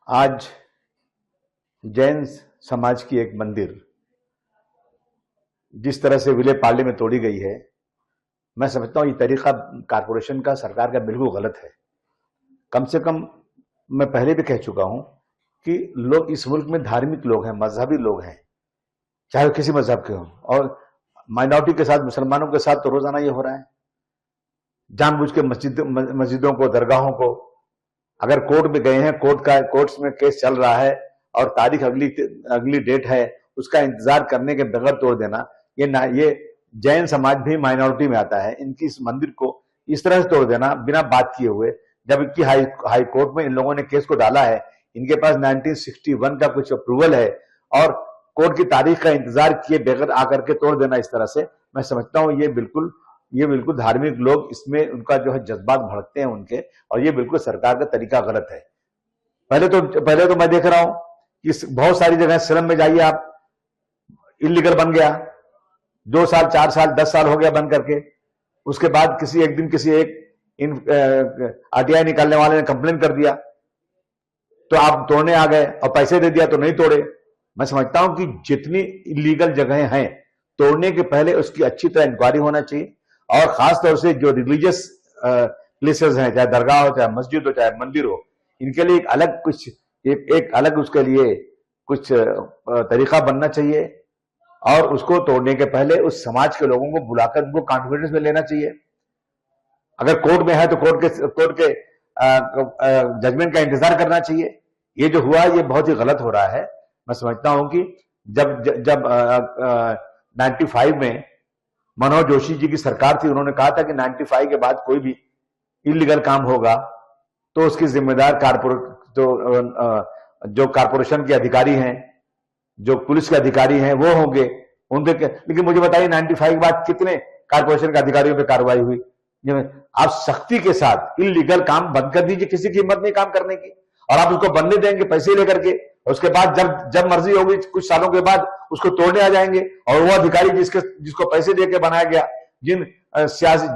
आज जैन समाज की एक मंदिर जिस तरह से विले पार्ले में तोड़ी गई है, मैं समझता हूं ये तरीका कारपोरेशन का, सरकार का बिल्कुल गलत है। कम से कम मैं पहले भी कह चुका हूं कि लोग इस मुल्क में धार्मिक लोग हैं, मजहबी लोग हैं, चाहे वो किसी मजहब के हों, और माइनॉरिटी के साथ, मुसलमानों के साथ तो रोजाना ये हो रहा है। जानबूझ के मस्जिदों को, दरगाहों को, अगर कोर्ट में गए हैं, कोर्ट्स में केस चल रहा है और तारीख अगली डेट है, उसका इंतजार करने के बगैर तोड़ देना, ये जैन समाज भी माइनॉरिटी में आता है। इनकी इस मंदिर को इस तरह से तोड़ देना बिना बात किए हुए, जबकि हाई कोर्ट में इन लोगों ने केस को डाला है, इनके पास 1961 का कुछ अप्रूवल है, और कोर्ट की तारीख का इंतजार किए बगैर आकर के तोड़ देना इस तरह से, मैं समझता हूं ये बिल्कुल धार्मिक लोग इसमें उनका जो है जज्बात भड़कते हैं उनके, और ये बिल्कुल सरकार का तरीका गलत है। पहले तो मैं देख रहा हूं कि बहुत सारी जगह स्लम में जाइए आप, इलीगल बन गया, 2 साल 4 साल 10 साल हो गया बंद करके। उसके बाद एक दिन किसी आरटीआई निकालने वाले ने कंप्लेन कर दिया, तो आप तोड़ने आ गए और पैसे दे दिया तो नहीं तोड़े। मैं समझता हूं कि जितनी इलीगल जगहें हैं, तोड़ने के पहले उसकी अच्छी तरह इंक्वायरी होना चाहिए, और खासतौर से जो रिलीजियस प्लेसेस हैं, चाहे दरगाह हो, चाहे मस्जिद हो, चाहे मंदिर हो, इनके लिए एक अलग उसके लिए कुछ तरीका बनना चाहिए, और उसको तोड़ने के पहले उस समाज के लोगों को बुलाकर उनको कॉन्फिडेंस में लेना चाहिए। अगर कोर्ट में है तो कोर्ट के जजमेंट का इंतजार करना चाहिए। ये जो हुआ ये बहुत ही गलत हो रहा है। मैं समझता हूं कि जब 95 में मनोहर जोशी जी की सरकार थी, उन्होंने कहा था कि 95 के बाद कोई भी इलीगल काम होगा तो उसकी जिम्मेदार जो कारपोरेशन के अधिकारी हैं, जो पुलिस के अधिकारी हैं, वो होंगे उनके। लेकिन मुझे बताइए 95 के बाद कितने कारपोरेशन के अधिकारियों पे कार्रवाई हुई? आप सख्ती के साथ इलीगल काम बंद कर दीजिए, किसी की हिम्मत नहीं काम करने की, और आप उसको बनने देंगे पैसे लेकर के, उसके बाद जब मर्जी होगी कुछ सालों के बाद उसको तोड़ने आ जाएंगे, और वो अधिकारी जिसको पैसे देकर बनाया गया, जिन सियासी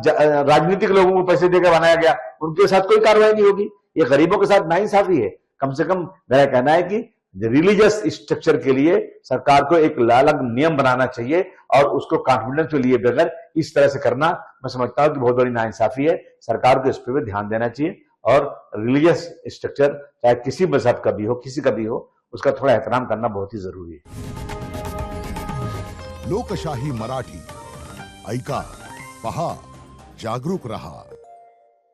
राजनीतिक लोगों को पैसे देकर बनाया गया, उनके साथ कोई कार्रवाई नहीं होगी। ये गरीबों के साथ नाइंसाफी है। कम से कम मेरा कहना है कि रिलीजियस स्ट्रक्चर के लिए सरकार को एक अलग नियम बनाना चाहिए, और उसको कॉन्फिडेंस में लिए बगैर इस तरह से करना, मैं समझता हूं कि बहुत बड़ी नाइंसाफी है। सरकार को इस पर भी ध्यान देना चाहिए, और रिलीजियस स्ट्रक्चर चाहे किसी मजहब का भी हो, किसी का भी हो, उसका थोड़ा एहतराम करना बहुत ही जरूरी है। लोकशाही मराठी ऐका, पहा, जागरूक रहा।